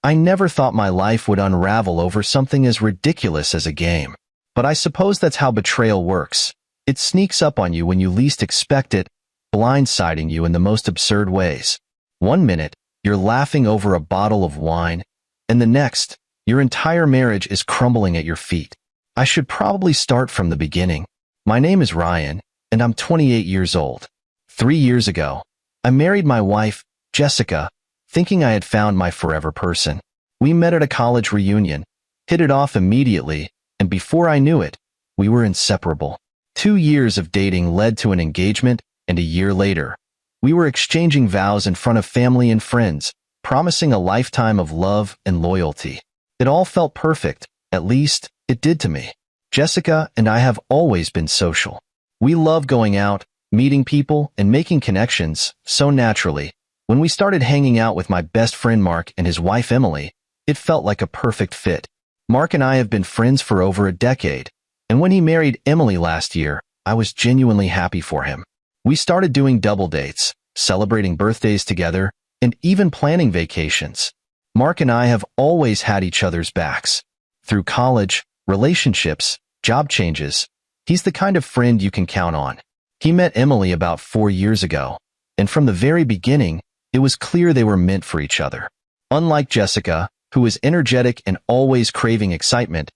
I never thought my life would unravel over something as ridiculous as a game. But I suppose that's how betrayal works. It sneaks up on you when you least expect it, blindsiding you in the most absurd ways. One minute, you're laughing over a bottle of wine, and the next, your entire marriage is crumbling at your feet. I should probably start from the beginning. My name is Ryan, and I'm 28 years old. 3 years ago, I married my wife, Jessica, thinking I had found my forever person. We met at a college reunion, hit it off immediately, and before I knew it, we were inseparable. 2 years of dating led to an engagement, and a year later, we were exchanging vows in front of family and friends, promising a lifetime of love and loyalty. It all felt perfect, at least, it did to me. Jessica and I have always been social. We love going out, meeting people, and making connections, so naturally. When we started hanging out with my best friend Mark and his wife Emily, it felt like a perfect fit. Mark and I have been friends for over a decade, and when he married Emily last year, I was genuinely happy for him. We started doing double dates, celebrating birthdays together, and even planning vacations. Mark and I have always had each other's backs. Through college, relationships, job changes, he's the kind of friend you can count on. He met Emily about 4 years ago, and from the very beginning, it was clear they were meant for each other. Unlike Jessica, who is energetic and always craving excitement,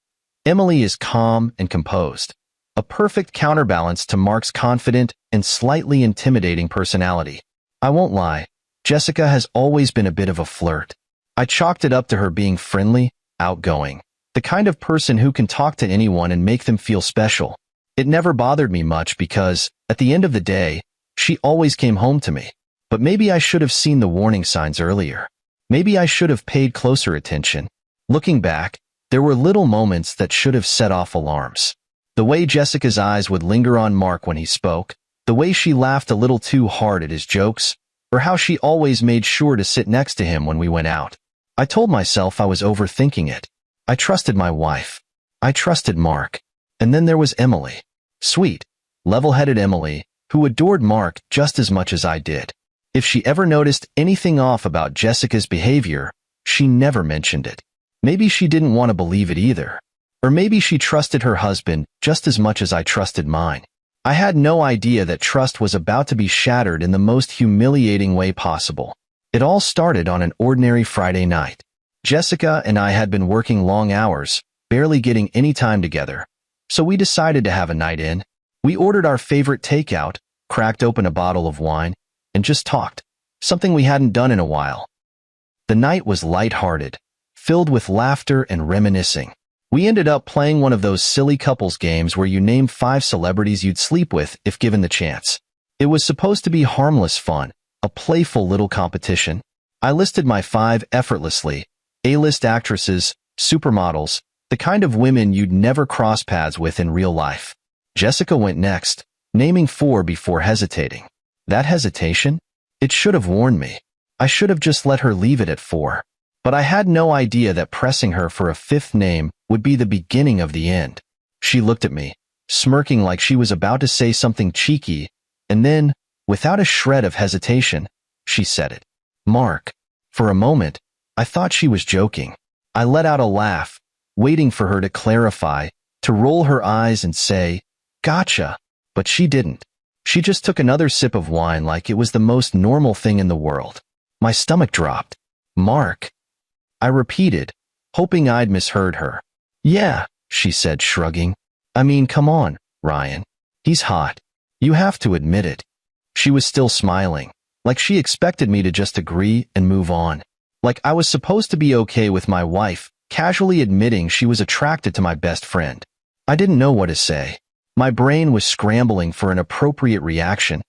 Emily is calm and composed, a perfect counterbalance to Mark's confident and slightly intimidating personality. I won't lie, Jessica has always been a bit of a flirt. I chalked it up to her being friendly, outgoing, the kind of person who can talk to anyone and make them feel special. It never bothered me much because, at the end of the day, she always came home to me. But maybe I should have seen the warning signs earlier. Maybe I should have paid closer attention. Looking back, there were little moments that should have set off alarms. The way Jessica's eyes would linger on Mark when he spoke, the way she laughed a little too hard at his jokes, or how she always made sure to sit next to him when we went out. I told myself I was overthinking it. I trusted my wife. I trusted Mark. And then there was Emily. Sweet, level-headed Emily, who adored Mark just as much as I did. If she ever noticed anything off about Jessica's behavior, she never mentioned it. Maybe she didn't want to believe it either. Or maybe she trusted her husband just as much as I trusted mine. I had no idea that trust was about to be shattered in the most humiliating way possible. It all started on an ordinary Friday night. Jessica and I had been working long hours, barely getting any time together. So we decided to have a night in. We ordered our favorite takeout, cracked open a bottle of wine, and just talked, something we hadn't done in a while. The night was lighthearted, filled with laughter and reminiscing. We ended up playing one of those silly couples games where you name 5 celebrities you'd sleep with if given the chance. It was supposed to be harmless fun, a playful little competition. I listed my 5 effortlessly: A-list actresses, supermodels, the kind of women you'd never cross paths with in real life. Jessica went next, naming 4 before hesitating. That hesitation? It should have warned me. I should have just let her leave it at 4. But I had no idea that pressing her for a 5th name would be the beginning of the end. She looked at me, smirking like she was about to say something cheeky, and then, without a shred of hesitation, she said it. Mark. For a moment, I thought she was joking. I let out a laugh, waiting for her to clarify, to roll her eyes and say, "Gotcha." But she didn't. She just took another sip of wine like it was the most normal thing in the world. My stomach dropped. Mark. I repeated, hoping I'd misheard her. "Yeah," she said, shrugging. "I mean, come on, Ryan. He's hot. You have to admit it." She was still smiling, like she expected me to just agree and move on. Like I was supposed to be okay with my wife casually admitting she was attracted to my best friend. I didn't know what to say. My brain was scrambling for an appropriate reaction.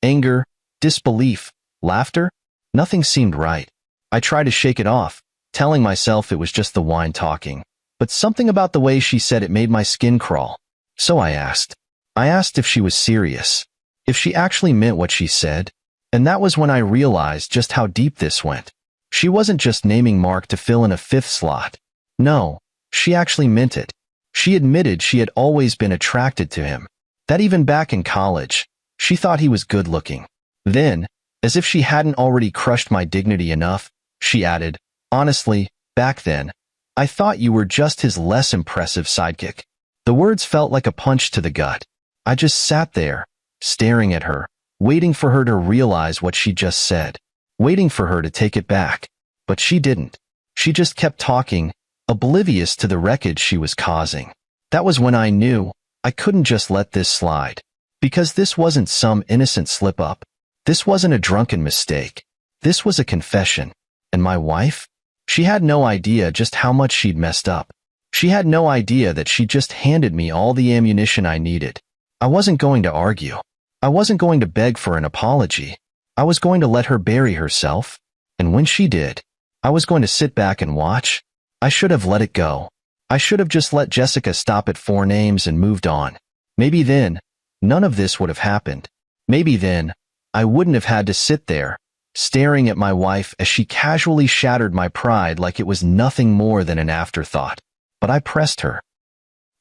Anger, disbelief, laughter? Nothing seemed right. I tried to shake it off, telling myself it was just the wine talking. But something about the way she said it made my skin crawl. So I asked. I asked if she was serious, if she actually meant what she said. And that was when I realized just how deep this went. She wasn't just naming Mark to fill in a 5th slot. No, she actually meant it. She admitted she had always been attracted to him. That even back in college, she thought he was good-looking. Then, as if she hadn't already crushed my dignity enough, she added, "Honestly, Back then, I thought you were just his less impressive sidekick." The words felt like a punch to the gut. I just sat there, staring at her, waiting for her to realize what she just said, waiting for her to take it back. But she didn't. She just kept talking, oblivious to the wreckage she was causing. That was when I knew I couldn't just let this slide. Because this wasn't some innocent slip-up. This wasn't a drunken mistake. This was a confession. And my wife? She had no idea just how much she'd messed up. She had no idea that she just handed me all the ammunition I needed. I wasn't going to argue. I wasn't going to beg for an apology. I was going to let her bury herself. And when she did, I was going to sit back and watch. I should have let it go. I should have just let Jessica stop at 4 names and moved on. Maybe then, none of this would have happened. Maybe then, I wouldn't have had to sit there, staring at my wife as she casually shattered my pride like it was nothing more than an afterthought. But I pressed her.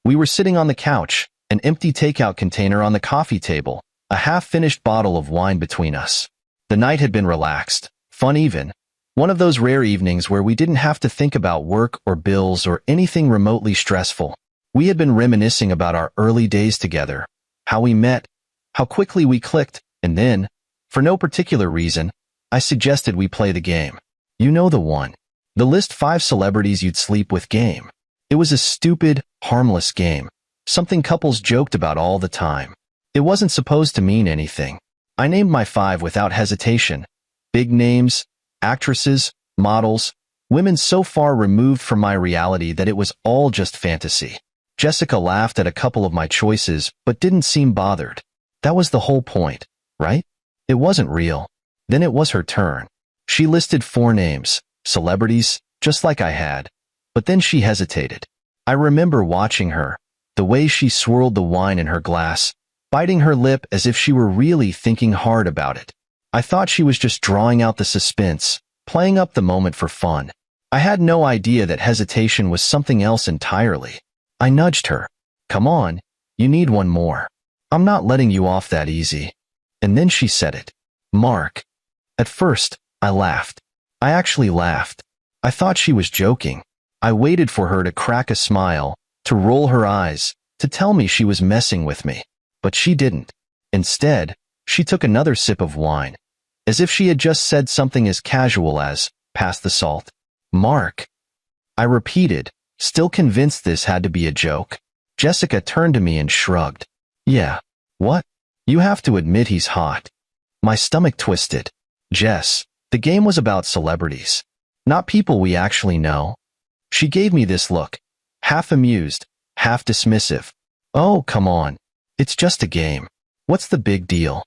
We were sitting on the couch, an empty takeout container on the coffee table, a half-finished bottle of wine between us. The night had been relaxed, fun even. One of those rare evenings where we didn't have to think about work or bills or anything remotely stressful. We had been reminiscing about our early days together, how we met, how quickly we clicked, and then, for no particular reason, I suggested we play the game. You know the one. The list 5 celebrities you'd sleep with game. It was a stupid, harmless game. Something couples joked about all the time. It wasn't supposed to mean anything. I named my 5 without hesitation. Big names, actresses, models, women so far removed from my reality that it was all just fantasy. Jessica laughed at a couple of my choices, but didn't seem bothered. That was the whole point, right? It wasn't real. Then it was her turn. She listed 4 names, celebrities, just like I had. But then she hesitated. I remember watching her, the way she swirled the wine in her glass, biting her lip as if she were really thinking hard about it. I thought she was just drawing out the suspense, playing up the moment for fun. I had no idea that hesitation was something else entirely. I nudged her. Come on, you need one more. I'm not letting you off that easy. And then she said it. Mark. At first, I laughed. I actually laughed. I thought she was joking. I waited for her to crack a smile, to roll her eyes, to tell me she was messing with me. But she didn't. Instead, she took another sip of wine, as if she had just said something as casual as, "Pass the salt." Mark. I repeated, still convinced this had to be a joke. Jessica turned to me and shrugged. Yeah. What? You have to admit he's hot. My stomach twisted. Jess, the game was about celebrities, not people we actually know. She gave me this look, half amused, half dismissive. Oh, come on. It's just a game. What's the big deal?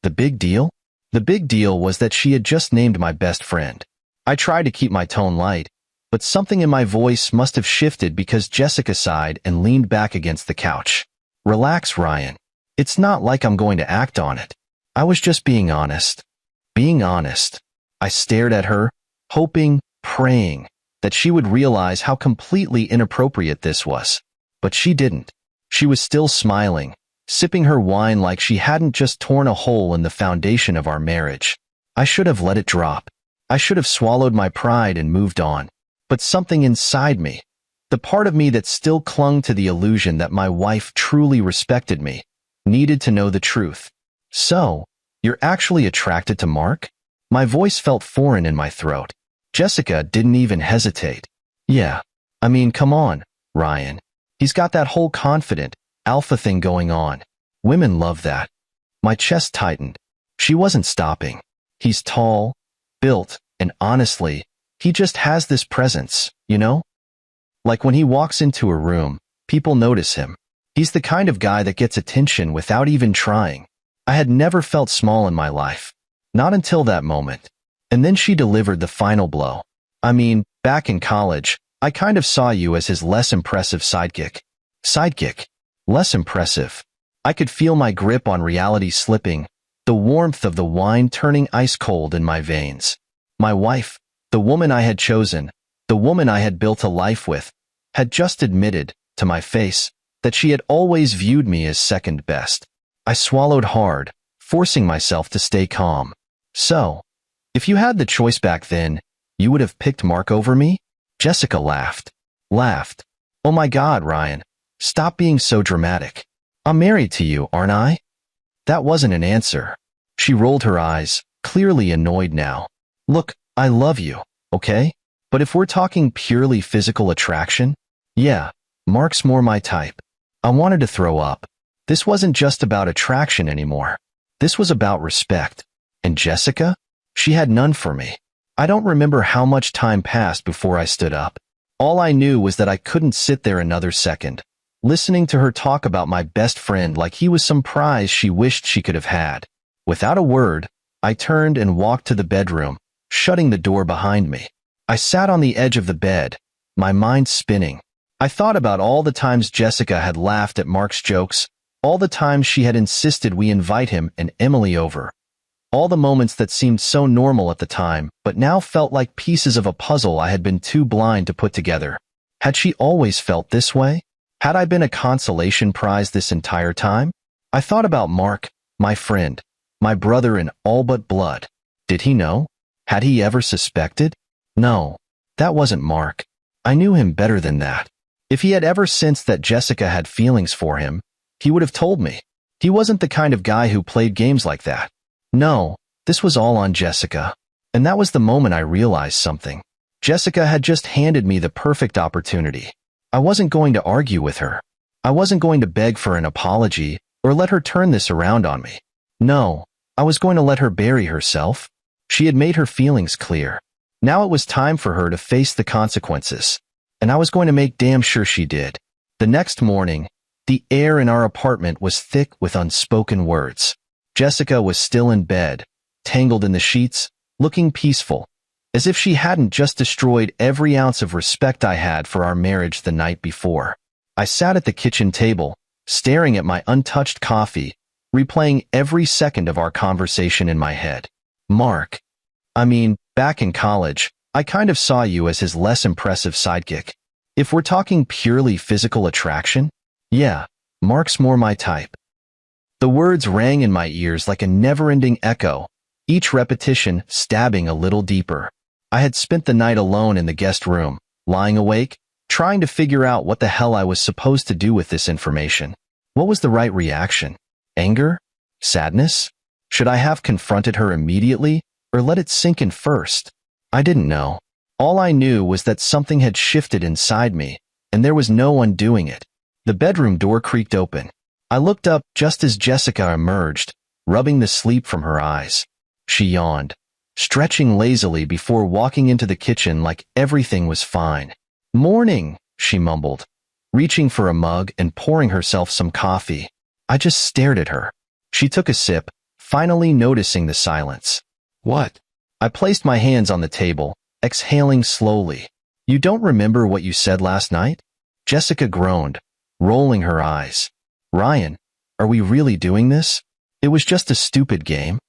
The big deal? The big deal was that she had just named my best friend. I tried to keep my tone light, but something in my voice must have shifted because Jessica sighed and leaned back against the couch. Relax, Ryan. It's not like I'm going to act on it. I was just being honest. Being honest. I stared at her, hoping, praying, that she would realize how completely inappropriate this was. But she didn't. She was still smiling, sipping her wine like she hadn't just torn a hole in the foundation of our marriage. I should have let it drop. I should have swallowed my pride and moved on. But something inside me, the part of me that still clung to the illusion that my wife truly respected me, needed to know the truth. So, you're actually attracted to Mark? My voice felt foreign in my throat. Jessica didn't even hesitate. Yeah. I mean, come on, Ryan. He's got that whole confident, alpha thing going on. Women love that. My chest tightened. She wasn't stopping. He's tall, built, and honestly, he just has this presence, you know? Like when he walks into a room, people notice him. He's the kind of guy that gets attention without even trying. I had never felt small in my life. Not until that moment. And then she delivered the final blow. I mean, back in college, I kind of saw you as his less impressive sidekick. Sidekick. Less impressive. I could feel my grip on reality slipping, the warmth of the wine turning ice cold in my veins. My wife, the woman I had chosen, the woman I had built a life with, had just admitted, to my face, that she had always viewed me as second best. I swallowed hard, forcing myself to stay calm. So, if you had the choice back then, you would have picked Mark over me? Jessica laughed. Laughed. Oh my God, Ryan. Stop being so dramatic. I'm married to you, aren't I? That wasn't an answer. She rolled her eyes, clearly annoyed now. Look, I love you, okay? But if we're talking purely physical attraction, yeah, Mark's more my type. I wanted to throw up. This wasn't just about attraction anymore. This was about respect. And Jessica? She had none for me. I don't remember how much time passed before I stood up. All I knew was that I couldn't sit there another second, listening to her talk about my best friend like he was some prize she wished she could have had. Without a word, I turned and walked to the bedroom, shutting the door behind me. I sat on the edge of the bed, my mind spinning. I thought about all the times Jessica had laughed at Mark's jokes, all the times she had insisted we invite him and Emily over. All the moments that seemed so normal at the time, but now felt like pieces of a puzzle I had been too blind to put together. Had she always felt this way? Had I been a consolation prize this entire time? I thought about Mark, my friend, my brother in all but blood. Did he know? Had he ever suspected? No, that wasn't Mark. I knew him better than that. If he had ever sensed that Jessica had feelings for him, he would have told me. He wasn't the kind of guy who played games like that. No, this was all on Jessica. And that was the moment I realized something. Jessica had just handed me the perfect opportunity. I wasn't going to argue with her. I wasn't going to beg for an apology or let her turn this around on me. No, I was going to let her bury herself. She had made her feelings clear. Now it was time for her to face the consequences. And I was going to make damn sure she did. The next morning, the air in our apartment was thick with unspoken words. Jessica was still in bed, tangled in the sheets, looking peaceful, as if she hadn't just destroyed every ounce of respect I had for our marriage the night before. I sat at the kitchen table, staring at my untouched coffee, replaying every second of our conversation in my head. Mark. Back in college, I kind of saw you as his less impressive sidekick. If we're talking purely physical attraction, yeah, Mark's more my type. The words rang in my ears like a never-ending echo, each repetition stabbing a little deeper. I had spent the night alone in the guest room, lying awake, trying to figure out what the hell I was supposed to do with this information. What was the right reaction? Anger? Sadness? Should I have confronted her immediately, or let it sink in first? I didn't know. All I knew was that something had shifted inside me, and there was no undoing it. The bedroom door creaked open. I looked up just as Jessica emerged, rubbing the sleep from her eyes. She yawned, stretching lazily before walking into the kitchen like everything was fine. "Morning," she mumbled, reaching for a mug and pouring herself some coffee. I just stared at her. She took a sip, finally noticing the silence. "What?" I placed my hands on the table, exhaling slowly. "You don't remember what you said last night?" Jessica groaned, rolling her eyes. "Ryan, are we really doing this? It was just a stupid game."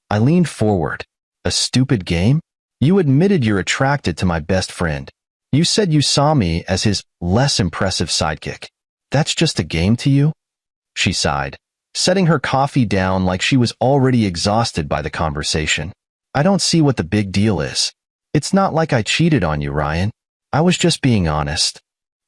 I leaned forward. "A stupid game? You admitted you're attracted to my best friend. You said you saw me as his less impressive sidekick. That's just a game to you?" She sighed, setting her coffee down like she was already exhausted by the conversation. "I don't see what the big deal is. It's not like I cheated on you, Ryan. I was just being honest."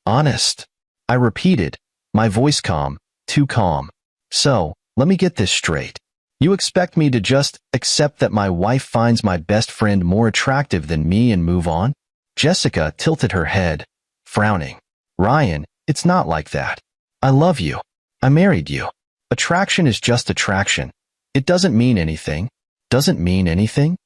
"Honest?" I repeated, my voice calm, too calm. "So, let me get this straight. You expect me to just accept that my wife finds my best friend more attractive than me and move on?" Jessica tilted her head, frowning. "Ryan, it's not like that. I love you. I married you. Attraction is just attraction. It doesn't mean anything." "Doesn't mean anything?"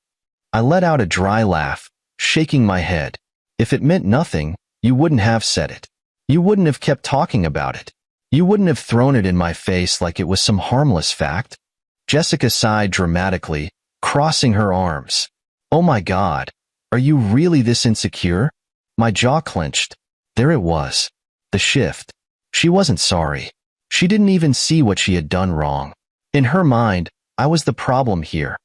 I let out a dry laugh, shaking my head. "If it meant nothing, you wouldn't have said it. You wouldn't have kept talking about it. You wouldn't have thrown it in my face like it was some harmless fact." Jessica sighed dramatically, crossing her arms. "Oh my God, are you really this insecure?" My jaw clenched. There it was. The shift. She wasn't sorry. She didn't even see what she had done wrong. In her mind, I was the problem here.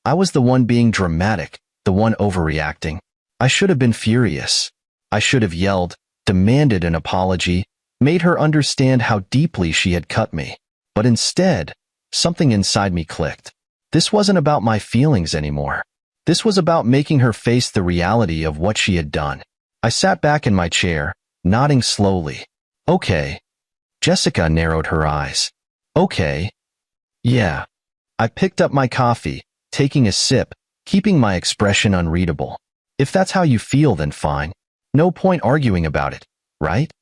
I was the one being dramatic, the one overreacting. I should have been furious. I should have yelled, demanded an apology, made her understand how deeply she had cut me. But instead, something inside me clicked. This wasn't about my feelings anymore. This was about making her face the reality of what she had done. I sat back in my chair, nodding slowly. Okay. Jessica narrowed her eyes. Okay. Yeah. I picked up my coffee, taking a sip, keeping my expression unreadable. If that's how you feel, then fine. No point arguing about it, right?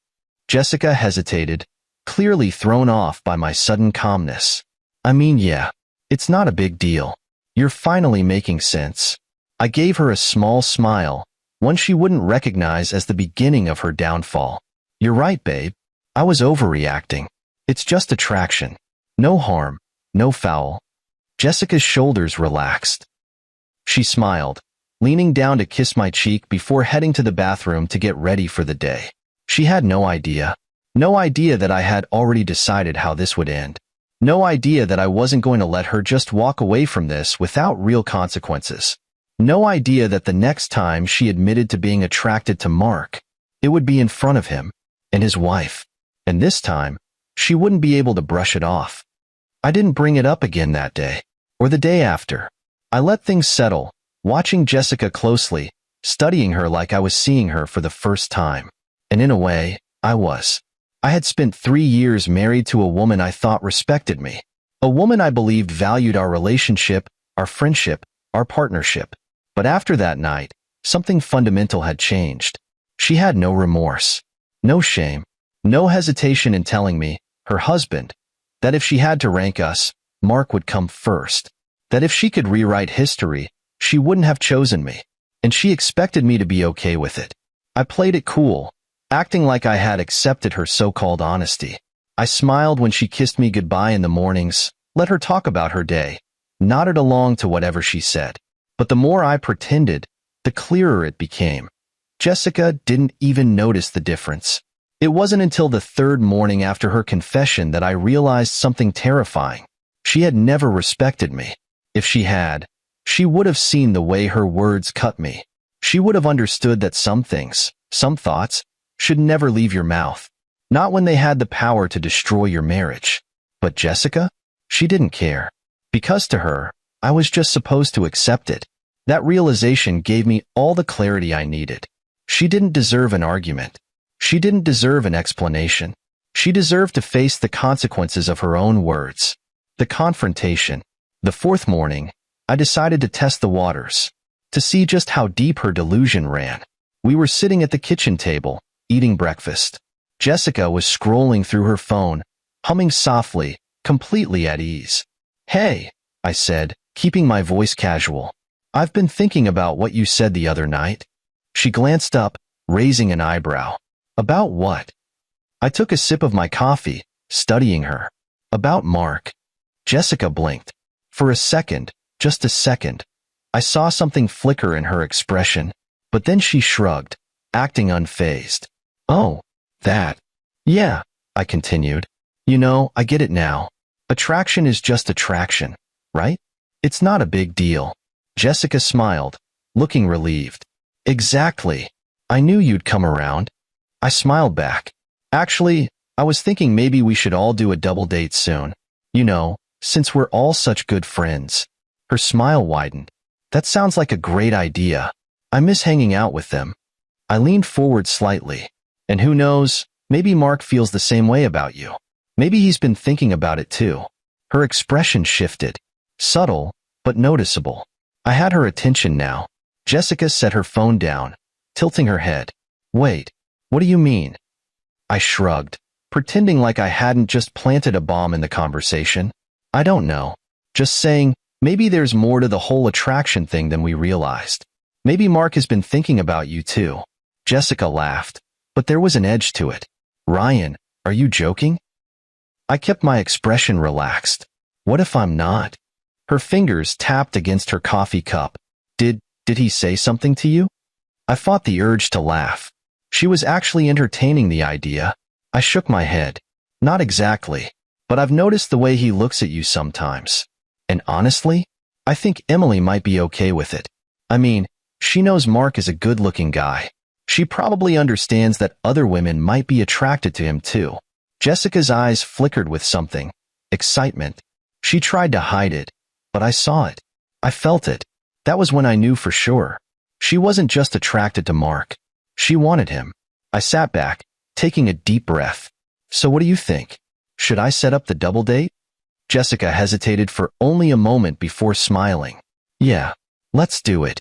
Jessica hesitated, clearly thrown off by my sudden calmness. I mean, yeah. It's not a big deal. You're finally making sense. I gave her a small smile, one she wouldn't recognize as the beginning of her downfall. You're right, babe. I was overreacting. It's just attraction. No harm, no foul. Jessica's shoulders relaxed. She smiled, leaning down to kiss my cheek before heading to the bathroom to get ready for the day. She had no idea. No idea that I had already decided how this would end. No idea that I wasn't going to let her just walk away from this without real consequences. No idea that the next time she admitted to being attracted to Mark, it would be in front of him and his wife. And this time, she wouldn't be able to brush it off. I didn't bring it up again that day, or the day after. I let things settle, watching Jessica closely, studying her like I was seeing her for the first time. And in a way, I was. I had spent 3 years married to a woman I thought respected me. A woman I believed valued our relationship, our friendship, our partnership. But after that night, something fundamental had changed. She had no remorse, no shame, no hesitation in telling me, her husband, that if she had to rank us, Mark would come first. That if she could rewrite history, she wouldn't have chosen me. And she expected me to be okay with it. I played it cool, acting like I had accepted her so-called honesty. I smiled when she kissed me goodbye in the mornings, let her talk about her day, nodded along to whatever she said. But the more I pretended, the clearer it became. Jessica didn't even notice the difference. It wasn't until the third morning after her confession that I realized something terrifying. She had never respected me. If she had, she would have seen the way her words cut me. She would have understood that some things, some thoughts, should never leave your mouth. Not when they had the power to destroy your marriage. But Jessica? She didn't care. Because to her, I was just supposed to accept it. That realization gave me all the clarity I needed. She didn't deserve an argument. She didn't deserve an explanation. She deserved to face the consequences of her own words. The confrontation. The fourth morning, I decided to test the waters, to see just how deep her delusion ran. We were sitting at the kitchen table, eating breakfast. Jessica was scrolling through her phone, humming softly, completely at ease. Hey, I said, keeping my voice casual. I've been thinking about what you said the other night. She glanced up, raising an eyebrow. About what? I took a sip of my coffee, studying her. About Mark. Jessica blinked. For a second, just a second, I saw something flicker in her expression, but then she shrugged, acting unfazed. Oh, that. Yeah, I continued. You know, I get it now. Attraction is just attraction, right? It's not a big deal. Jessica smiled, looking relieved. Exactly. I knew you'd come around. I smiled back. Actually, I was thinking maybe we should all do a double date soon. You know, since we're all such good friends. Her smile widened. That sounds like a great idea. I miss hanging out with them. I leaned forward slightly. And who knows, maybe Mark feels the same way about you. Maybe he's been thinking about it too. Her expression shifted. Subtle, but noticeable. I had her attention now. Jessica set her phone down, tilting her head. Wait, what do you mean? I shrugged, pretending like I hadn't just planted a bomb in the conversation. I don't know. Just saying, maybe there's more to the whole attraction thing than we realized. Maybe Mark has been thinking about you too. Jessica laughed, but there was an edge to it. Ryan, are you joking? I kept my expression relaxed. What if I'm not? Her fingers tapped against her coffee cup. Did he say something to you? I fought the urge to laugh. She was actually entertaining the idea. I shook my head. Not exactly, but I've noticed the way he looks at you sometimes. And honestly, I think Emily might be okay with it. I mean, she knows Mark is a good-looking guy. She probably understands that other women might be attracted to him too. Jessica's eyes flickered with something. Excitement. She tried to hide it, but I saw it. I felt it. That was when I knew for sure. She wasn't just attracted to Mark. She wanted him. I sat back, taking a deep breath. So what do you think? Should I set up the double date? Jessica hesitated for only a moment before smiling. Yeah, let's do it.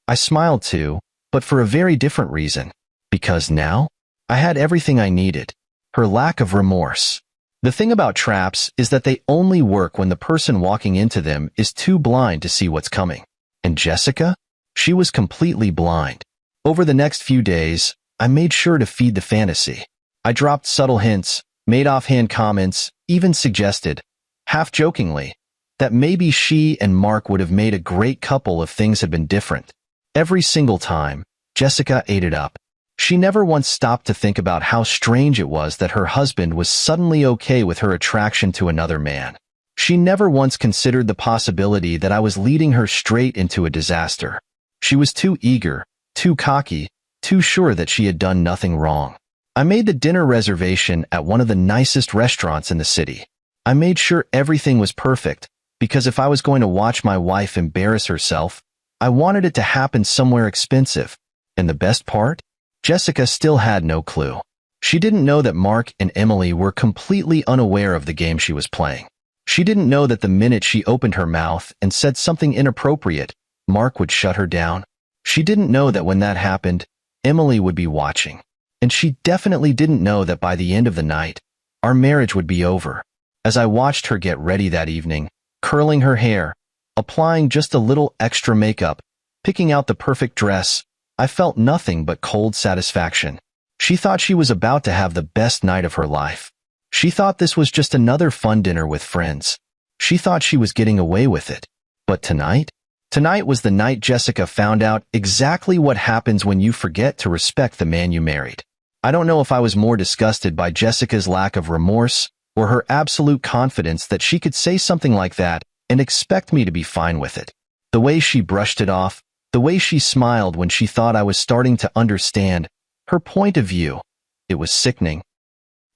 I smiled too, but for a very different reason. Because now, I had everything I needed. Her lack of remorse. The thing about traps is that they only work when the person walking into them is too blind to see what's coming. And Jessica? She was completely blind. Over the next few days, I made sure to feed the fantasy. I dropped subtle hints, made offhand comments, even suggested, half-jokingly, that maybe she and Mark would have made a great couple if things had been different. Every single time, Jessica ate it up. She never once stopped to think about how strange it was that her husband was suddenly okay with her attraction to another man. She never once considered the possibility that I was leading her straight into a disaster. She was too eager, too cocky, too sure that she had done nothing wrong. I made the dinner reservation at one of the nicest restaurants in the city. I made sure everything was perfect, because if I was going to watch my wife embarrass herself, I wanted it to happen somewhere expensive. And the best part? Jessica still had no clue. She didn't know that Mark and Emily were completely unaware of the game she was playing. She didn't know that the minute she opened her mouth and said something inappropriate, Mark would shut her down. She didn't know that when that happened, Emily would be watching. And she definitely didn't know that by the end of the night, our marriage would be over. As I watched her get ready that evening, curling her hair, applying just a little extra makeup, picking out the perfect dress, I felt nothing but cold satisfaction. She thought she was about to have the best night of her life. She thought this was just another fun dinner with friends. She thought she was getting away with it. But tonight? Tonight was the night Jessica found out exactly what happens when you forget to respect the man you married. I don't know if I was more disgusted by Jessica's lack of remorse or her absolute confidence that she could say something like that and expect me to be fine with it. The way she brushed it off, the way she smiled when she thought I was starting to understand her point of view, it was sickening.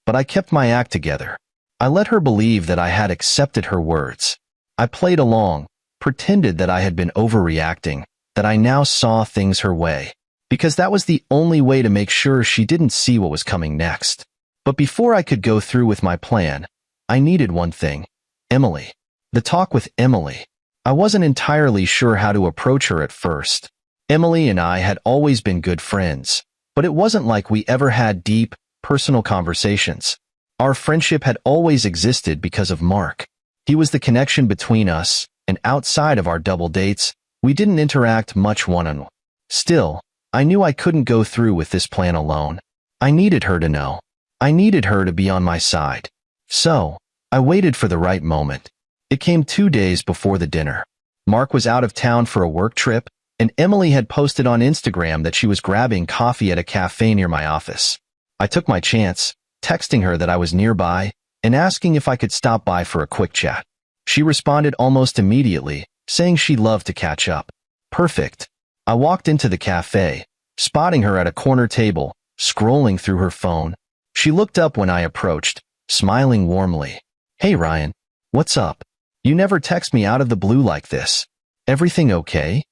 But I kept my act together. I let her believe that I had accepted her words. I played along, pretended that I had been overreacting, that I now saw things her way, because that was the only way to make sure she didn't see what was coming next. But before I could go through with my plan, I needed one thing: Emily. The talk with Emily. I wasn't entirely sure how to approach her at first. Emily and I had always been good friends, but it wasn't like we ever had deep, personal conversations. Our friendship had always existed because of Mark. He was the connection between us, and outside of our double dates, we didn't interact much one-on-one. Still, I knew I couldn't go through with this plan alone. I needed her to know. I needed her to be on my side. So, I waited for the right moment. It came 2 days before the dinner. Mark was out of town for a work trip, and Emily had posted on Instagram that she was grabbing coffee at a cafe near my office. I took my chance, texting her that I was nearby and asking if I could stop by for a quick chat. She responded almost immediately, saying she'd love to catch up. Perfect. I walked into the cafe, spotting her at a corner table, scrolling through her phone. She looked up when I approached, smiling warmly. Hey Ryan, what's up? You never text me out of the blue like this. Everything okay?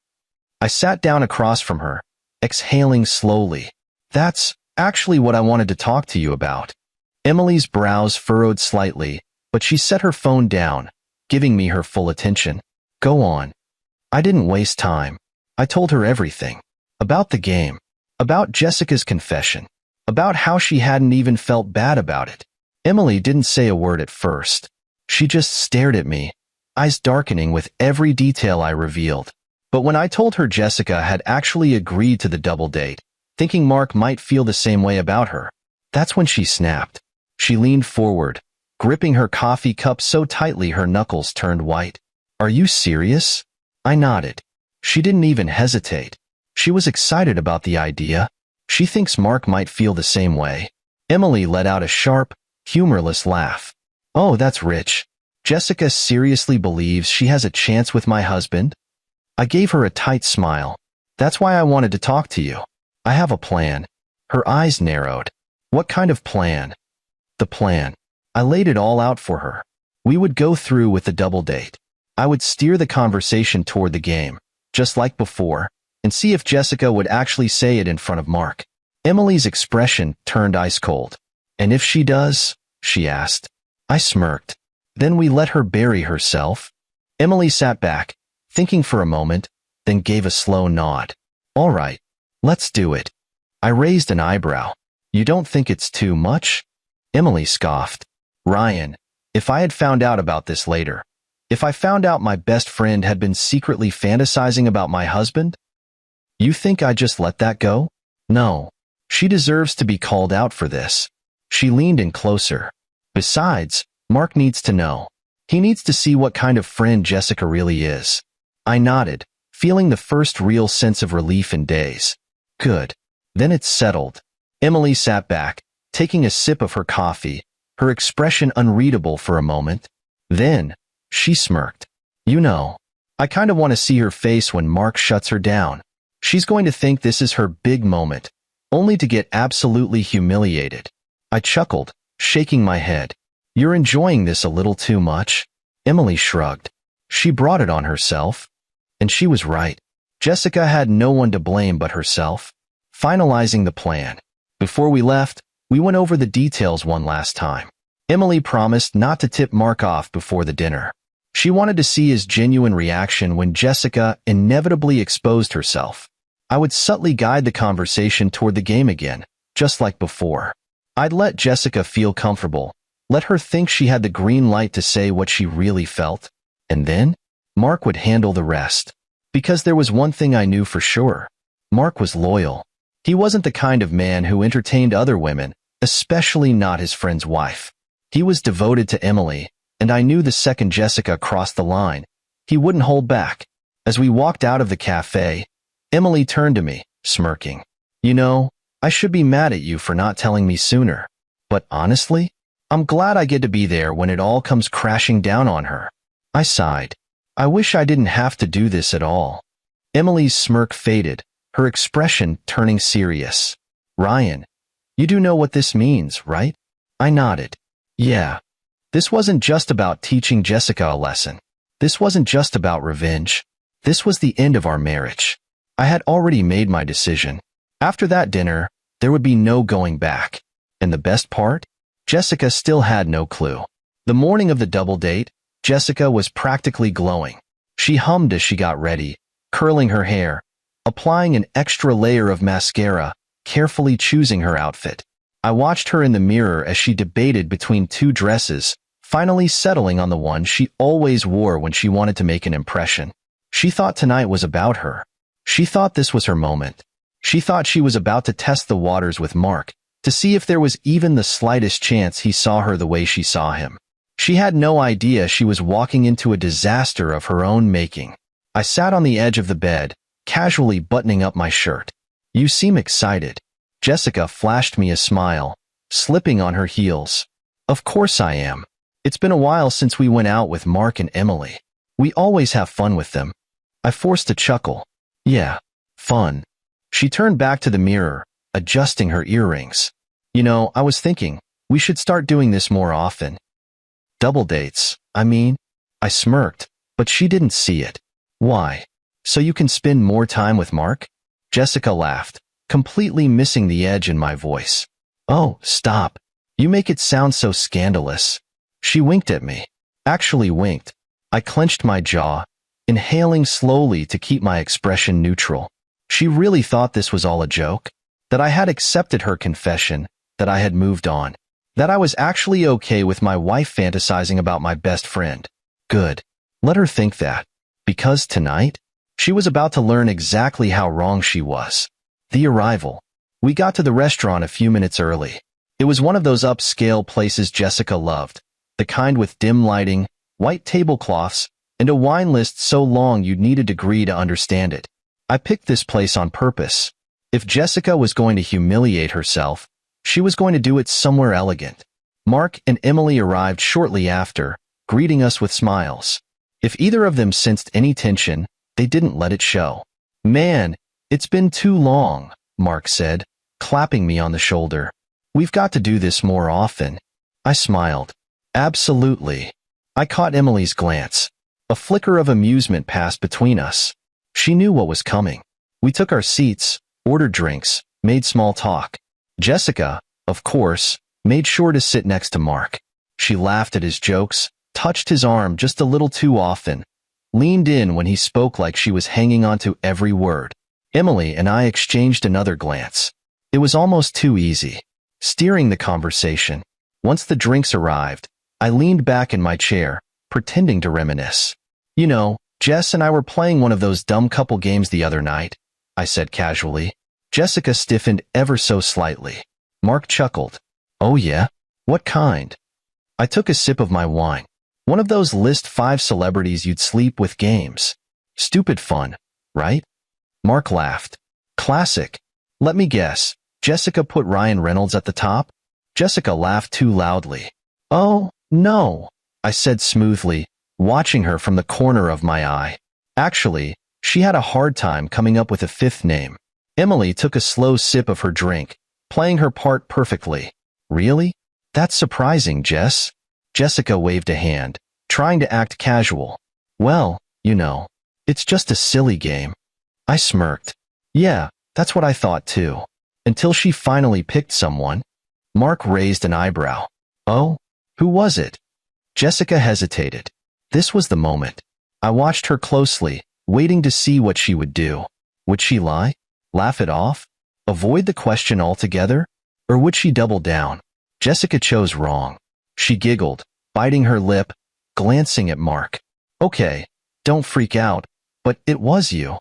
I sat down across from her, exhaling slowly. That's actually what I wanted to talk to you about. Emily's brows furrowed slightly, but she set her phone down, giving me her full attention. Go on. I didn't waste time. I told her everything. About the game. About Jessica's confession. About how she hadn't even felt bad about it. Emily didn't say a word at first. She just stared at me, eyes darkening with every detail I revealed. But when I told her Jessica had actually agreed to the double date, thinking Mark might feel the same way about her, that's when she snapped. She leaned forward, gripping her coffee cup so tightly her knuckles turned white. Are you serious? I nodded. She didn't even hesitate. She was excited about the idea. She thinks Mark might feel the same way. Emily let out a sharp, humorless laugh. Oh, that's rich. Jessica seriously believes she has a chance with my husband? I gave her a tight smile. That's why I wanted to talk to you. I have a plan. Her eyes narrowed. What kind of plan? The plan. I laid it all out for her. We would go through with the double date. I would steer the conversation toward the game, just like before, and see if Jessica would actually say it in front of Mark. Emily's expression turned ice cold. And if she does? She asked. I smirked. Then we let her bury herself? Emily sat back, thinking for a moment, then gave a slow nod. All right, let's do it. I raised an eyebrow. You don't think it's too much? Emily scoffed. Ryan, if I had found out about this later, if I found out my best friend had been secretly fantasizing about my husband? You think I just let that go? No. She deserves to be called out for this. She leaned in closer. Besides, Mark needs to know. He needs to see what kind of friend Jessica really is. I nodded, feeling the first real sense of relief in days. Good. Then it's settled. Emily sat back, taking a sip of her coffee, her expression unreadable for a moment. Then, she smirked. You know, I kind of want to see her face when Mark shuts her down. She's going to think this is her big moment, only to get absolutely humiliated. I chuckled, shaking my head. You're enjoying this a little too much? Emily shrugged. She brought it on herself. And she was right. Jessica had no one to blame but herself. Finalizing the plan. Before we left, we went over the details one last time. Emily promised not to tip Mark off before the dinner. She wanted to see his genuine reaction when Jessica inevitably exposed herself. I would subtly guide the conversation toward the game again, just like before. I'd let Jessica feel comfortable, let her think she had the green light to say what she really felt, and then Mark would handle the rest. Because there was one thing I knew for sure. Mark was loyal. He wasn't the kind of man who entertained other women, especially not his friend's wife. He was devoted to Emily, and I knew the second Jessica crossed the line, he wouldn't hold back. As we walked out of the cafe, Emily turned to me, smirking. You know, I should be mad at you for not telling me sooner. But honestly, I'm glad I get to be there when it all comes crashing down on her. I sighed. I wish I didn't have to do this at all. Emily's smirk faded, her expression turning serious. Ryan, you do know what this means, right? I nodded. Yeah. This wasn't just about teaching Jessica a lesson. This wasn't just about revenge. This was the end of our marriage. I had already made my decision. After that dinner, there would be no going back. And the best part? Jessica still had no clue. The morning of the double date, Jessica was practically glowing. She hummed as she got ready, curling her hair, applying an extra layer of mascara, carefully choosing her outfit. I watched her in the mirror as she debated between two dresses, finally settling on the one she always wore when she wanted to make an impression. She thought tonight was about her. She thought this was her moment. She thought she was about to test the waters with Mark, to see if there was even the slightest chance he saw her the way she saw him. She had no idea she was walking into a disaster of her own making. I sat on the edge of the bed, casually buttoning up my shirt. You seem excited. Jessica flashed me a smile, slipping on her heels. Of course I am. It's been a while since we went out with Mark and Emily. We always have fun with them. I forced a chuckle. Yeah, fun. She turned back to the mirror, adjusting her earrings. You know, I was thinking, we should start doing this more often. Double dates, I mean. I smirked, but she didn't see it. Why? So you can spend more time with Mark? Jessica laughed, completely missing the edge in my voice. Oh, stop. You make it sound so scandalous. She winked at me. Actually winked. I clenched my jaw, inhaling slowly to keep my expression neutral. She really thought this was all a joke? That I had accepted her confession, that I had moved on, that I was actually okay with my wife fantasizing about my best friend. Good. Let her think that. Because tonight, she was about to learn exactly how wrong she was. The arrival. We got to the restaurant a few minutes early. It was one of those upscale places Jessica loved, the kind with dim lighting, white tablecloths, and a wine list so long you'd need a degree to understand it. I picked this place on purpose. If Jessica was going to humiliate herself, she was going to do it somewhere elegant. Mark and Emily arrived shortly after, greeting us with smiles. If either of them sensed any tension, they didn't let it show. Man, it's been too long, Mark said, clapping me on the shoulder. We've got to do this more often. I smiled. Absolutely. I caught Emily's glance. A flicker of amusement passed between us. She knew what was coming. We took our seats, ordered drinks, made small talk. Jessica, of course, made sure to sit next to Mark. She laughed at his jokes, touched his arm just a little too often, leaned in when he spoke like she was hanging on to every word. Emily and I exchanged another glance. It was almost too easy, steering the conversation. Once the drinks arrived, I leaned back in my chair, pretending to reminisce. You know, Jess and I were playing one of those dumb couple games the other night, I said casually. Jessica stiffened ever so slightly. Mark chuckled. Oh yeah? What kind? I took a sip of my wine. One of those list 5 celebrities you'd sleep with games. Stupid fun, right? Mark laughed. Classic. Let me guess. Jessica put Ryan Reynolds at the top? Jessica laughed too loudly. Oh, no, I said smoothly, watching her from the corner of my eye. Actually, she had a hard time coming up with a 5th name. Emily took a slow sip of her drink, playing her part perfectly. Really? That's surprising, Jess. Jessica waved a hand, trying to act casual. Well, you know, it's just a silly game. I smirked. Yeah, that's what I thought too. Until she finally picked someone. Mark raised an eyebrow. Oh? Who was it? Jessica hesitated. This was the moment. I watched her closely, waiting to see what she would do. Would she lie? Laugh it off? Avoid the question altogether? Or would she double down? Jessica chose wrong. She giggled, biting her lip, glancing at Mark. Okay, don't freak out, but it was you.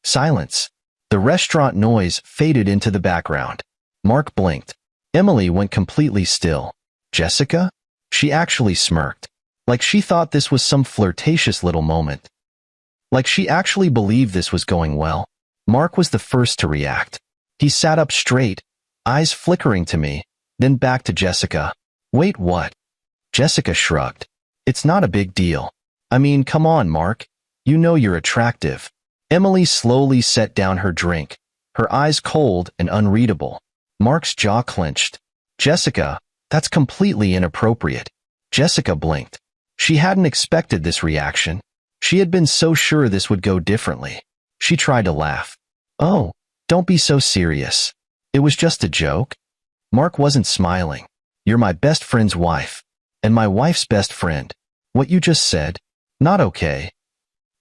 Silence. The restaurant noise faded into the background. Mark blinked. Emily went completely still. Jessica? She actually smirked. Like she thought this was some flirtatious little moment. Like she actually believed this was going well. Mark was the first to react. He sat up straight, eyes flickering to me, then back to Jessica. Wait, what? Jessica shrugged. It's not a big deal. I mean, come on, Mark. You know you're attractive. Emily slowly set down her drink, her eyes cold and unreadable. Mark's jaw clenched. Jessica, that's completely inappropriate. Jessica blinked. She hadn't expected this reaction. She had been so sure this would go differently. She tried to laugh. Oh, don't be so serious. It was just a joke. Mark wasn't smiling. You're my best friend's wife. And my wife's best friend. What you just said? Not okay.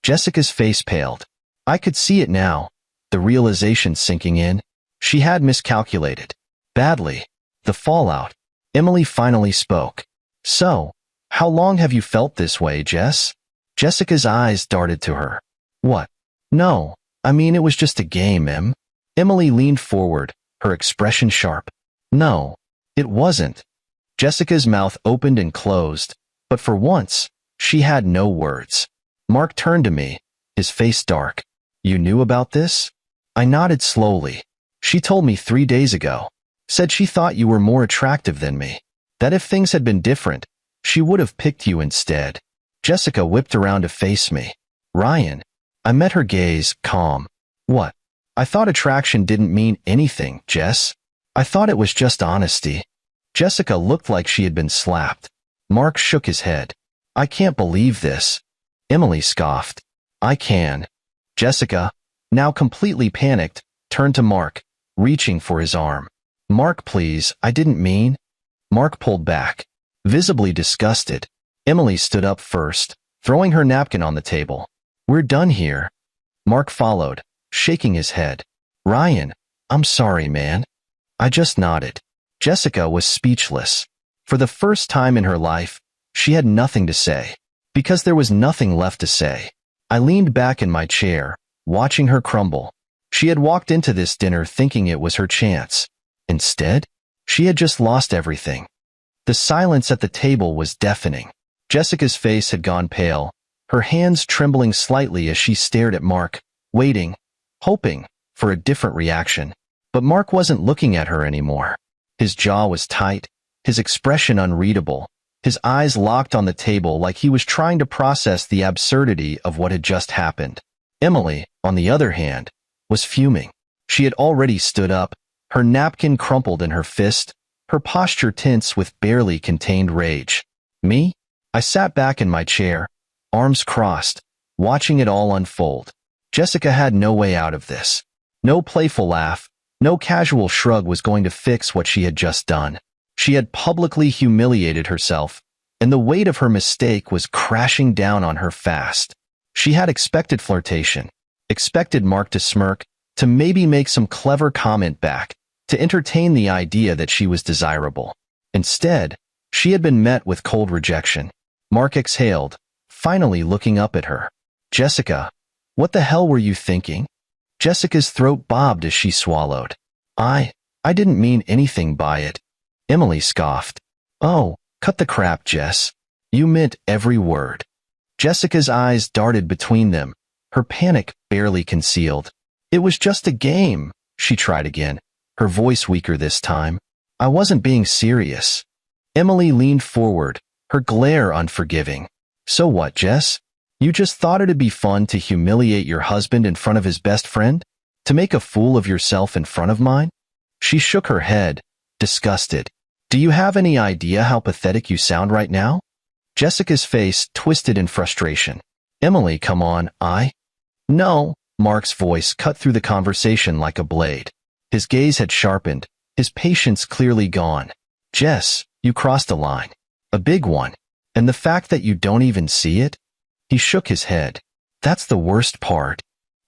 Jessica's face paled. I could see it now. The realization sinking in. She had miscalculated. Badly. The fallout. Emily finally spoke. So, how long have you felt this way, Jess? Jessica's eyes darted to her. What? No, I mean it was just a game, Em. Emily leaned forward, her expression sharp. No, it wasn't. Jessica's mouth opened and closed, but for once, she had no words. Mark turned to me, his face dark. You knew about this? I nodded slowly. She told me 3 days ago. Said she thought you were more attractive than me. That if things had been different, she would have picked you instead. Jessica whipped around to face me. Ryan. I met her gaze, calm. What? I thought attraction didn't mean anything, Jess. I thought it was just honesty. Jessica looked like she had been slapped. Mark shook his head. I can't believe this. Emily scoffed. I can. Jessica, now completely panicked, turned to Mark, reaching for his arm. Mark, please, I didn't mean. Mark pulled back, visibly disgusted. Emily stood up first, throwing her napkin on the table. We're done here. Mark followed, shaking his head. Ryan, I'm sorry, man. I just nodded. Jessica was speechless. For the first time in her life, she had nothing to say. Because there was nothing left to say. I leaned back in my chair, watching her crumble. She had walked into this dinner thinking it was her chance. Instead, she had just lost everything. The silence at the table was deafening. Jessica's face had gone pale, her hands trembling slightly as she stared at Mark, waiting, hoping for a different reaction. But Mark wasn't looking at her anymore. His jaw was tight, his expression unreadable, his eyes locked on the table like he was trying to process the absurdity of what had just happened. Emily, on the other hand, was fuming. She had already stood up, her napkin crumpled in her fist, her posture tense with barely contained rage. Me? I sat back in my chair, arms crossed, watching it all unfold. Jessica had no way out of this. No playful laugh, No casual shrug was going to fix what she had just done. She had publicly humiliated herself, and the weight of her mistake was crashing down on her fast. She had expected flirtation, expected Mark to smirk, to maybe make some clever comment back, to entertain the idea that she was desirable. Instead, she had been met with cold rejection. Mark exhaled, finally looking up at her. "Jessica, what the hell were you thinking?" Jessica's throat bobbed as she swallowed. I didn't mean anything by it." Emily scoffed. "Oh, cut the crap, Jess. You meant every word." Jessica's eyes darted between them, her panic barely concealed. "It was just a game," she tried again, her voice weaker this time. "I wasn't being serious." Emily leaned forward, her glare unforgiving. "So what, Jess? You just thought it'd be fun to humiliate your husband in front of his best friend? To make a fool of yourself in front of mine?" She shook her head, disgusted. "Do you have any idea how pathetic you sound right now?" Jessica's face twisted in frustration. "Emily, come on, No." Mark's voice cut through the conversation like a blade. His gaze had sharpened, his patience clearly gone. "Jess, you crossed a line. A big one. And the fact that you don't even see it?" He shook his head. "That's the worst part."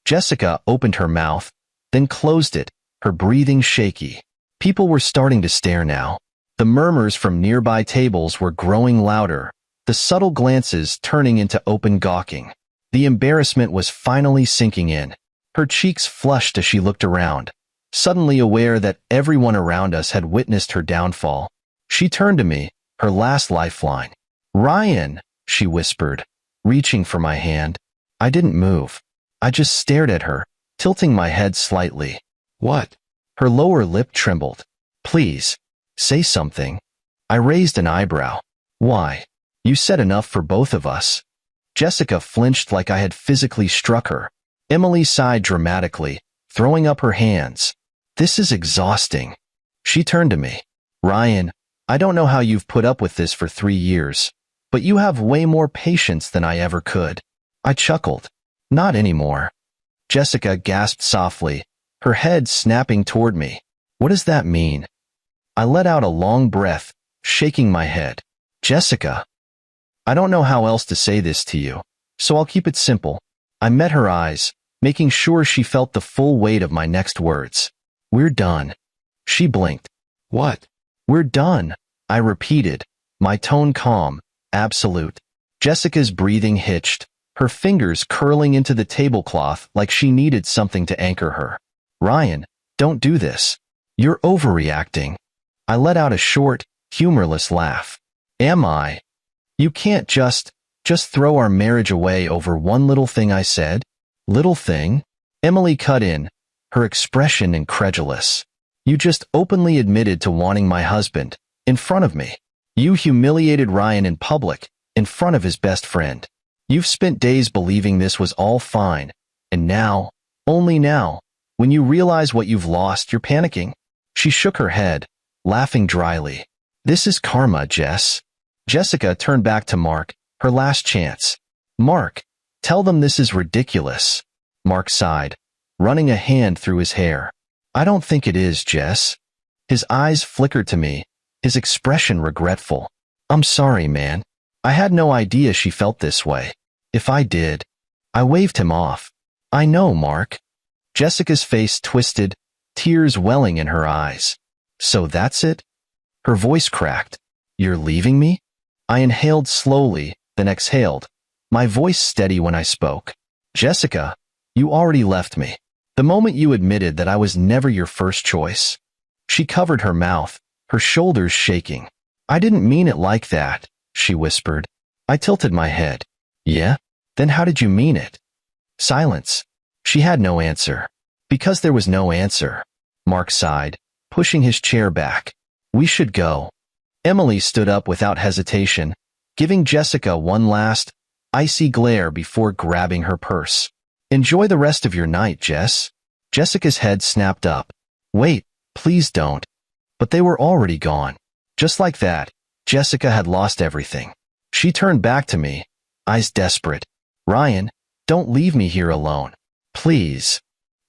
Jessica opened her mouth, then closed it, her breathing shaky. People were starting to stare now. The murmurs from nearby tables were growing louder, the subtle glances turning into open gawking. The embarrassment was finally sinking in. Her cheeks flushed as she looked around, suddenly aware that everyone around us had witnessed her downfall. She turned to me, her last lifeline. "Ryan," she whispered, reaching for my hand. I didn't move. I just stared at her, tilting my head slightly. "What?" Her lower lip trembled. "Please, say something." I raised an eyebrow. "Why? You said enough for both of us." Jessica flinched like I had physically struck her. Emily sighed dramatically, throwing up her hands. "This is exhausting." She turned to me. "Ryan, I don't know how you've put up with this for 3 years, but you have way more patience than I ever could." I chuckled. "Not anymore." Jessica gasped softly, her head snapping toward me. "What does that mean?" I let out a long breath, shaking my head. "Jessica, I don't know how else to say this to you, so I'll keep it simple." I met her eyes, making sure she felt the full weight of my next words. "We're done." She blinked. "What?" "We're done," I repeated, my tone calm, absolute. Jessica's breathing hitched, her fingers curling into the tablecloth like she needed something to anchor her. "Ryan, don't do this. You're overreacting." I let out a short, humorless laugh. "Am I? You can't just throw our marriage away over one little thing I said." "Little thing?" Emily cut in, her expression incredulous. "You just openly admitted to wanting my husband, in front of me. You humiliated Ryan in public, in front of his best friend. You've spent days believing this was all fine, and now, only now, when you realize what you've lost, you're panicking." She shook her head, laughing dryly. "This is karma, Jess." Jessica turned back to Mark, her last chance. "Mark, tell them this is ridiculous." Mark sighed, running a hand through his hair. "I don't think it is, Jess." His eyes flickered to me, his expression regretful. "I'm sorry, man. I had no idea she felt this way. If I did." I waved him off. "I know, Mark." Jessica's face twisted, tears welling in her eyes. "So that's it?" Her voice cracked. "You're leaving me?" I inhaled slowly, then exhaled, my voice steady when I spoke. "Jessica, you already left me. The moment you admitted that I was never your first choice." She covered her mouth, her shoulders shaking. "I didn't mean it like that," she whispered. I tilted my head. "Yeah? Then how did you mean it?" Silence. She had no answer. "Because there was no answer." Mark sighed, pushing his chair back. "We should go." Emily stood up without hesitation, giving Jessica one last, icy glare before grabbing her purse. "Enjoy the rest of your night, Jess." Jessica's head snapped up. "Wait, please don't." But they were already gone. Just like that, Jessica had lost everything. She turned back to me, eyes desperate. "Ryan, don't leave me here alone. Please."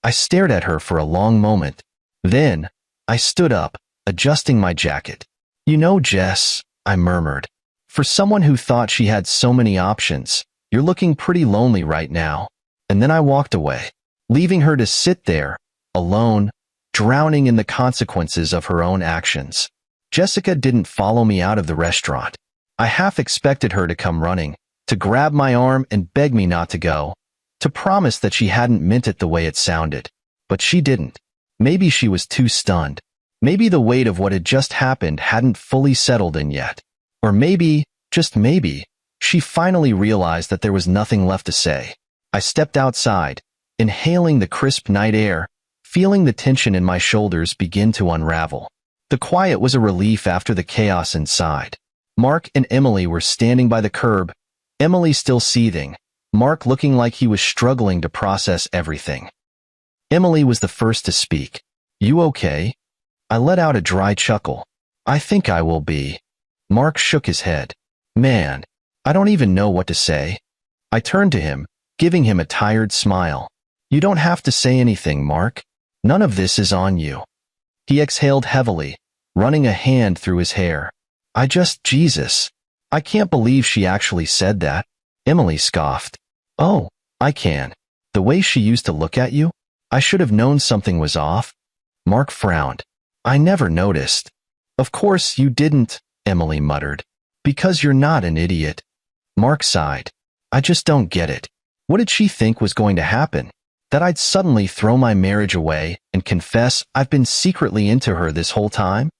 I stared at her for a long moment. Then, I stood up, adjusting my jacket. "You know, Jess," I murmured, "for someone who thought she had so many options, you're looking pretty lonely right now." And then I walked away, leaving her to sit there, alone, drowning in the consequences of her own actions. Jessica didn't follow me out of the restaurant. I half expected her to come running, to grab my arm and beg me not to go, to promise that she hadn't meant it the way it sounded. But she didn't. Maybe she was too stunned. Maybe the weight of what had just happened hadn't fully settled in yet. Or maybe, just maybe, she finally realized that there was nothing left to say. I stepped outside, inhaling the crisp night air, feeling the tension in my shoulders begin to unravel. The quiet was a relief after the chaos inside. Mark and Emily were standing by the curb, Emily still seething, Mark looking like he was struggling to process everything. Emily was the first to speak. "You okay?" I let out a dry chuckle. "I think I will be." Mark shook his head. "Man, I don't even know what to say." I turned to him, giving him a tired smile. "You don't have to say anything, Mark. None of this is on you." He exhaled heavily, running a hand through his hair. Jesus, I can't believe she actually said that." Emily scoffed. "Oh, I can. The way she used to look at you? I should have known something was off." Mark frowned. "I never noticed." "Of course you didn't," Emily muttered. "Because you're not an idiot." Mark sighed. "I just don't get it. What did she think was going to happen? That I'd suddenly throw my marriage away and confess I've been secretly into her this whole time?"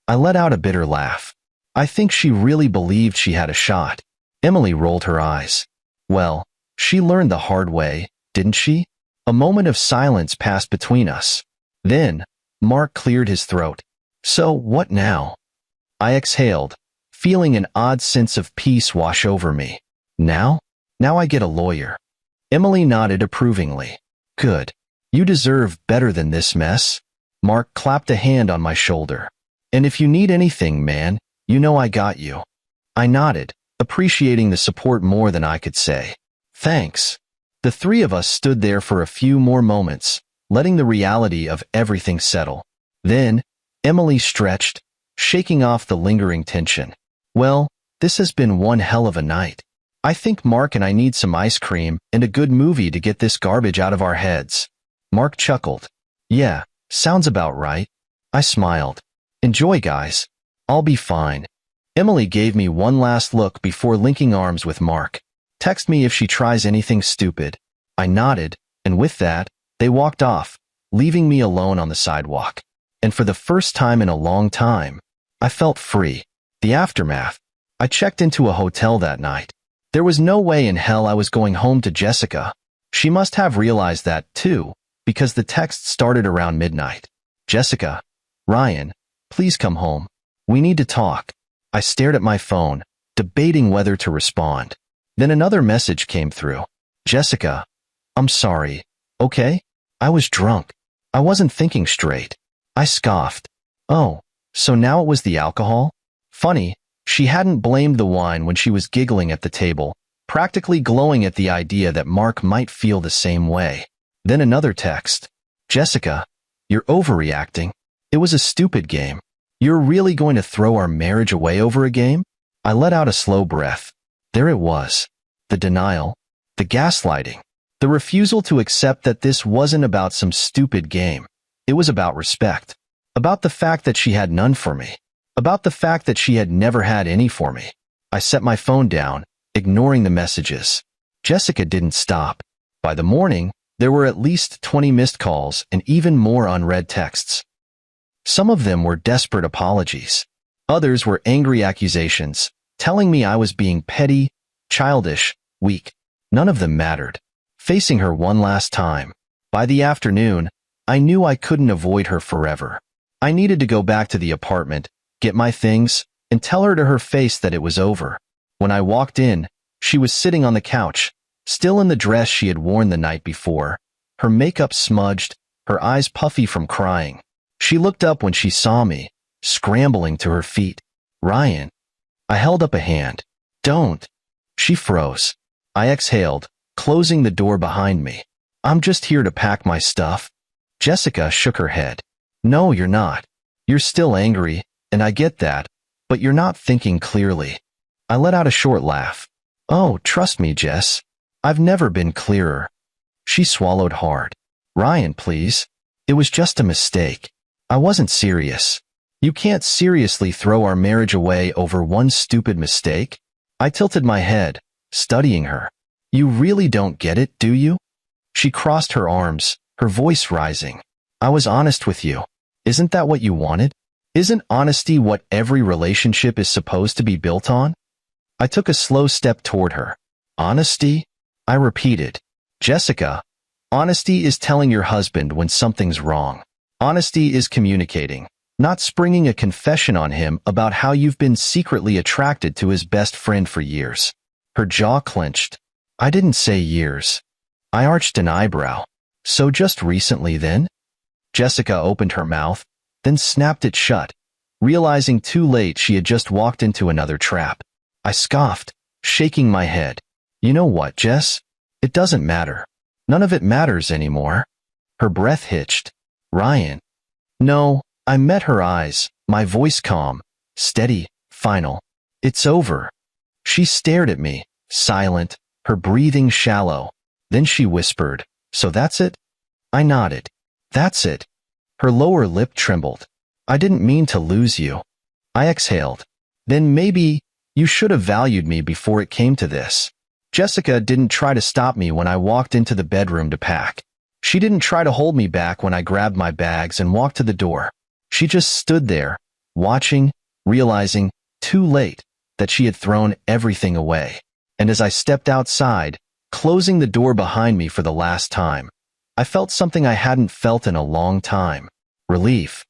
I let out a bitter laugh. "I think she really believed she had a shot." Emily rolled her eyes. "Well, she learned the hard way, didn't she?" A moment of silence passed between us. Then, Mark cleared his throat. "So, what now?" I exhaled, feeling an odd sense of peace wash over me. "Now? Now I get a lawyer." Emily nodded approvingly. "Good. You deserve better than this mess." Mark clapped a hand on my shoulder. "And if you need anything, man, you know I got you." I nodded, appreciating the support more than I could say. "Thanks." The three of us stood there for a few more moments, letting the reality of everything settle. Then, Emily stretched, shaking off the lingering tension. "Well, this has been one hell of a night. I think Mark and I need some ice cream and a good movie to get this garbage out of our heads." Mark chuckled. "Yeah, sounds about right." I smiled. "Enjoy, guys. I'll be fine." Emily gave me one last look before linking arms with Mark. "Text me if she tries anything stupid." I nodded, and with that, they walked off, leaving me alone on the sidewalk. And for the first time in a long time, I felt free. The aftermath. I checked into a hotel that night. There was no way in hell I was going home to Jessica. She must have realized that, too, because the text started around midnight. "Jessica, Ryan, please come home. We need to talk." I stared at my phone, debating whether to respond. Then another message came through. "Jessica, I'm sorry, okay? I was drunk. I wasn't thinking straight." I scoffed. "Oh, so now it was the alcohol?" Funny, she hadn't blamed the wine when she was giggling at the table, practically glowing at the idea that Mark might feel the same way. Then another text. "Jessica, you're overreacting. It was a stupid game. You're really going to throw our marriage away over a game?" I let out a slow breath. There it was. The denial. The gaslighting. The refusal to accept that this wasn't about some stupid game. It was about respect. About the fact that she had none for me. About the fact that she had never had any for me. I set my phone down, ignoring the messages. Jessica didn't stop. By the morning, there were at least 20 missed calls and even more unread texts. Some of them were desperate apologies. Others were angry accusations, telling me I was being petty, childish, weak. None of them mattered. Facing her one last time. By the afternoon, I knew I couldn't avoid her forever. I needed to go back to the apartment, get my things, and tell her to her face that it was over. When I walked in, she was sitting on the couch, still in the dress she had worn the night before, her makeup smudged, her eyes puffy from crying. She looked up when she saw me, scrambling to her feet. "Ryan." I held up a hand. "Don't." She froze. I exhaled, closing the door behind me. "I'm just here to pack my stuff." Jessica shook her head. No, you're not. You're still angry, and I get that, but you're not thinking clearly. I let out a short laugh. Oh, trust me, Jess. I've never been clearer. She swallowed hard. Ryan, please. It was just a mistake. I wasn't serious. You can't seriously throw our marriage away over one stupid mistake? I tilted my head, studying her. You really don't get it, do you? She crossed her arms, her voice rising. I was honest with you. Isn't that what you wanted? Isn't honesty what every relationship is supposed to be built on? I took a slow step toward her. Honesty? I repeated. Jessica, honesty is telling your husband when something's wrong. Honesty is communicating, not springing a confession on him about how you've been secretly attracted to his best friend for years. Her jaw clenched. I didn't say years. I arched an eyebrow. So just recently then? Jessica opened her mouth, then snapped it shut, realizing too late she had just walked into another trap. I scoffed, shaking my head. You know what, Jess? It doesn't matter. None of it matters anymore. Her breath hitched. Ryan. No, I met her eyes, my voice calm, steady, final. It's over. She stared at me, silent, her breathing shallow. Then she whispered, so that's it? I nodded. That's it. Her lower lip trembled. I didn't mean to lose you. I exhaled. Then maybe you should have valued me before it came to this. Jessica didn't try to stop me when I walked into the bedroom to pack. She didn't try to hold me back when I grabbed my bags and walked to the door. She just stood there, watching, realizing, too late, that she had thrown everything away. And as I stepped outside, closing the door behind me for the last time, I felt something I hadn't felt in a long time. Relief.